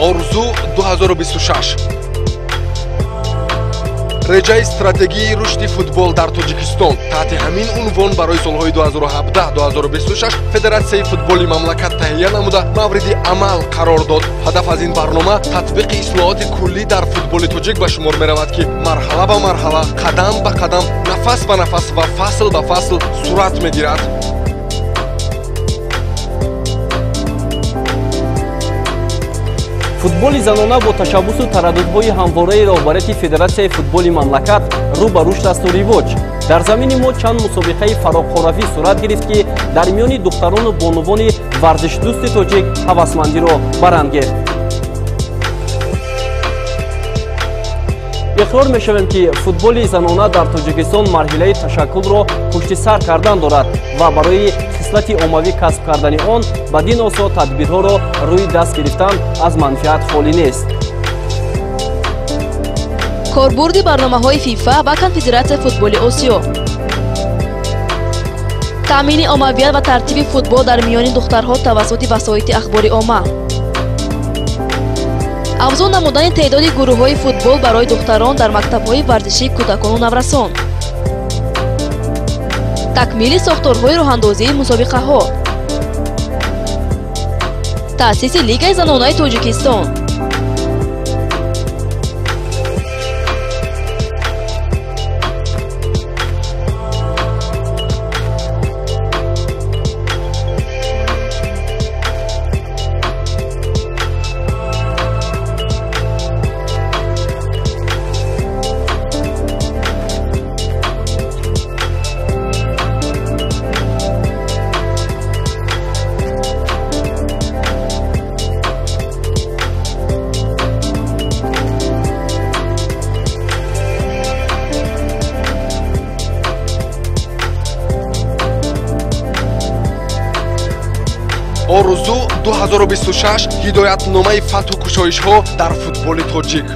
Орзу-26 реҷаи стратегии рушди футбол дар Тоҷикистон таҳти ҳамин унвон барои солҳои 2017-2026 Федератсияи футболи мамлакат таҳия намуда мавриди амал қарор дод. Ҳадаф аз ин барнома татбиқи ислоҳоти куллӣ дар футболи тоҷик ба шумор меравад, ки марҳала ба марҳала, қадам ба қадам, нафас ба нафас ва фасл ба фасл сурат мегирад. футболи занона бо ташаббусу тараддудҳои ҳамвораи роҳбарияти Федератсияи футболи мамлакат рӯ ба рушд асту ривоҷ. Дар замини мо чанд мусобиқаи фароққоравӣ сурат гирифт, ки дар миёни духтарону бонувони варзишдӯсти тоҷик ҳавасмандиро барангехт. иқрор мешавем, ки футболи занона дар Тоҷикистон марҳилаи ташаккулро пушти сар кардан дорад ва барои хислати оммавӣ касб кардани он бадин осо тадбирҳоро рӯи даст гирифтан аз манфиат холӣ нест. корбурди барномаҳои фифа ва конфедератсияи футболи осиё, таъмини оммавият ва тартиби футбол дар миёни духтарҳо тавассути васоити ахбори омма, афзун намудани теъдоди гурӯҳҳои футбол барои духтарон дар мактабҳои варзишии кӯдакону наврасон, такмили сохторҳои роҳандозии мусобиқаҳо, таъсиси лигаи занонаи Тоҷикистон, Орзу-26 ҳидоятномаи фатҳу кушоишҳо дар футболи тоҷик.